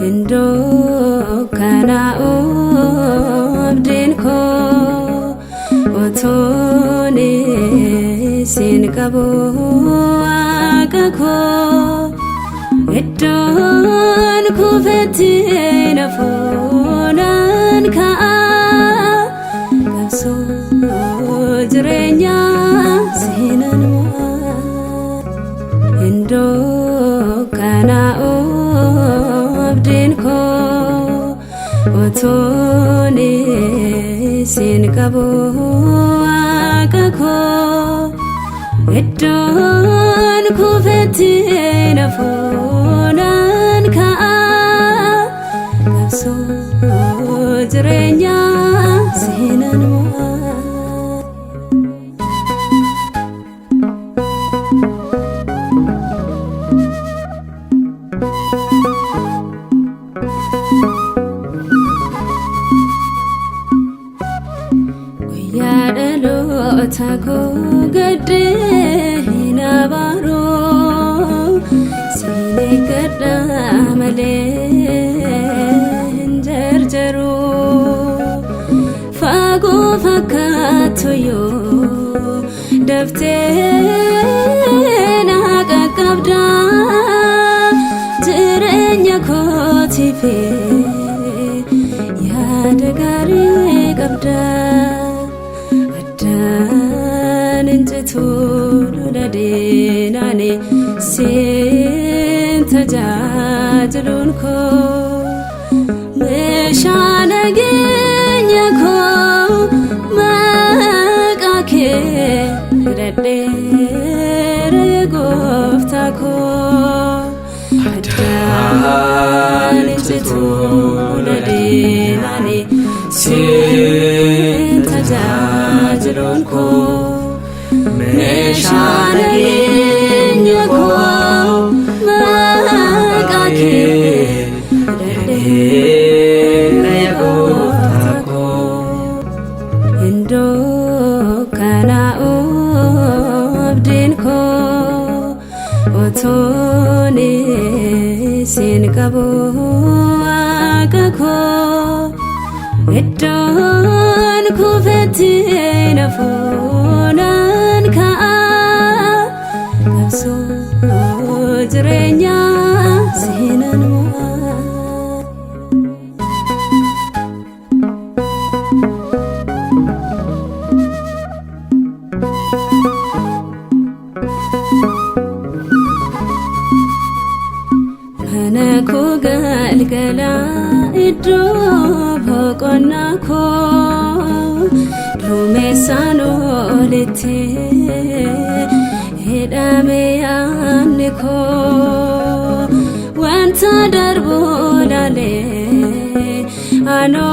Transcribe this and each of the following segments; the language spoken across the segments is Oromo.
Indo kana obdin ko otone sin kabo akako edon ko vetina fonan ka kaso jirenya sinanwa Indo kana Dinko otone sin kabo akako edon ko vetina fonan ka kaso jirenya sinanwa Tako gade hinabaro sine kada male jarjaro fago fakato yo dafte na kakabda jirenya kotife ya dagare kabda Nane sinta jajlun ko meshana genya ko makake redere gofta ko adan jitu nane sinta jajlun ko Meshana genya ko makake redere gofta ko Indo kana obdin ko otone sin kabo akako edon ko vetina fonan ka kaso jirenya sinanwa Kana ko galgala iddo bokonna ko Rumesano lete hedame aniko wanta darbo lale ano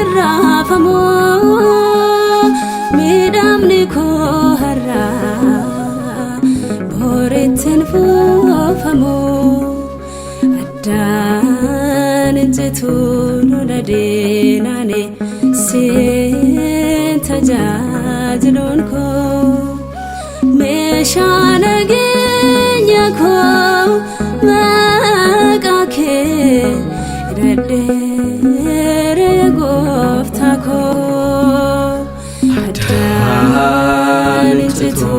irafamo midam niko harra boretin fofamo adan jetu nade nane sinta jajlun ko meshana genya ko makake redere gofta ko adan jitu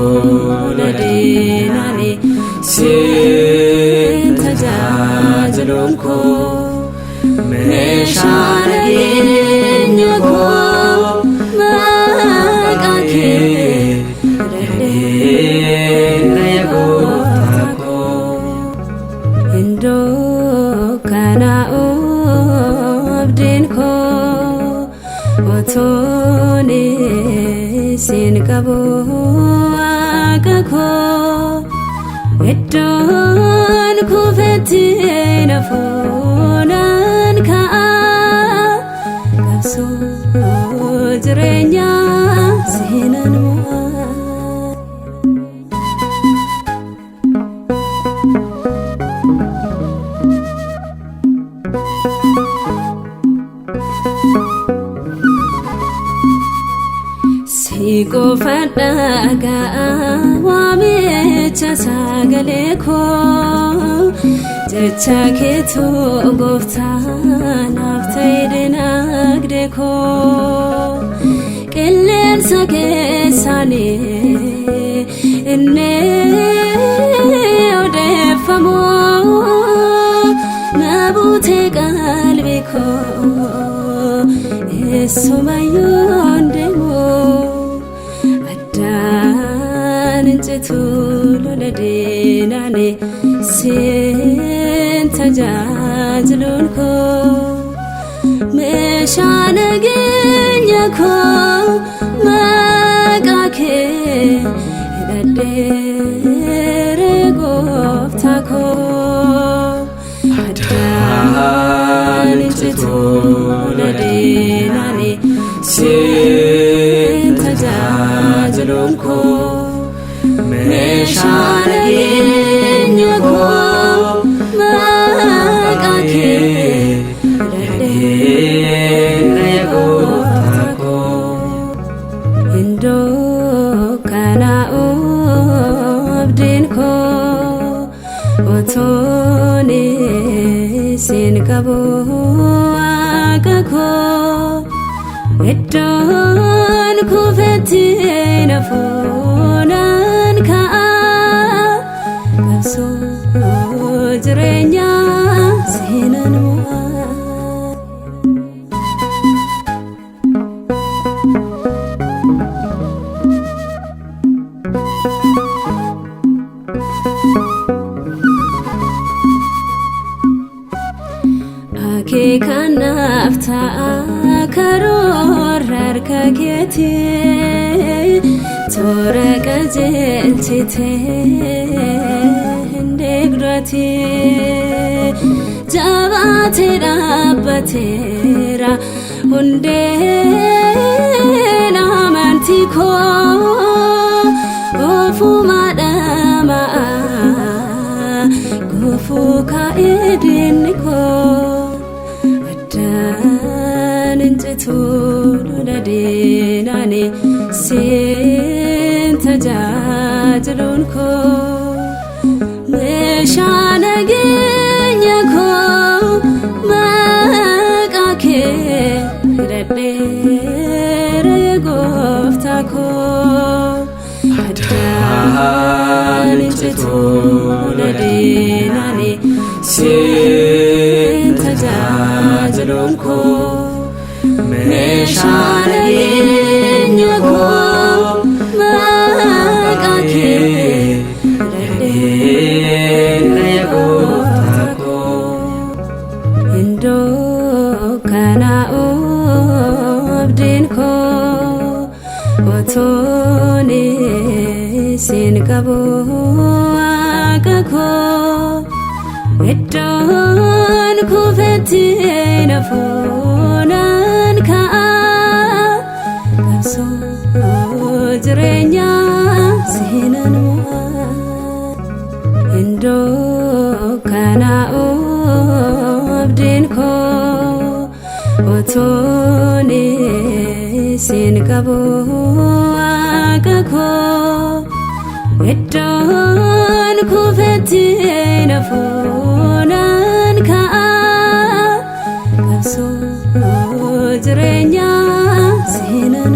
nade nane sinta jajlun ko meshana genya ko makake redere sin qabu akako Iddoon kufetti nafuunan ka'a qabsoo jireenyaa seenan mo'a. Qofaadha ga'a waamicha sagalee koo jecha keetu gooftaa naaf ta'e dinagdee koo qilleensa keessaanii inni odeeffamoo na buutee qalbii koo eessumayyuu deemoo. Tula dinane sin tajaajilun ko meeshaan nageenya ko maqaa kee hidhadheere gooftaa koo addaan tula dinane sin tajaajilun ko meeshaan nageenya koo maqaa kee hidhadheere gooftaa koo iddoo kana abdiin koo otoon sin qabu akakoo iddoon kufetti nafuunan ka'a qabsoo jireenyaa seenan mo'a. Akeekanaaf ta'a karoora harka keetii toora qajeelchitee hindeegdratee jabaatee dhaabbateera hundeen amantii koo ofuma dhama'a gufuu ka'ee diinni koo. Tula dinane sin tajaajilun ko meeshaan nageenya koo maqaa kee hidhadheere gooftaa koo addaan tula dinane sin tajaajilun koo meeshaan nageenya koo maqaa kee hidhadheere gooftaa koo iddoo kana abdiin koo otoon sin qabu akakoo iddoon kufetti nafuunan ka'a qabsoo jireenyaa seenan mo'a iddoo kana abdiin koo otoon sin qabu akakoo iddoon kufetti nafuunan ka'a qabsoo jireenyaa seenan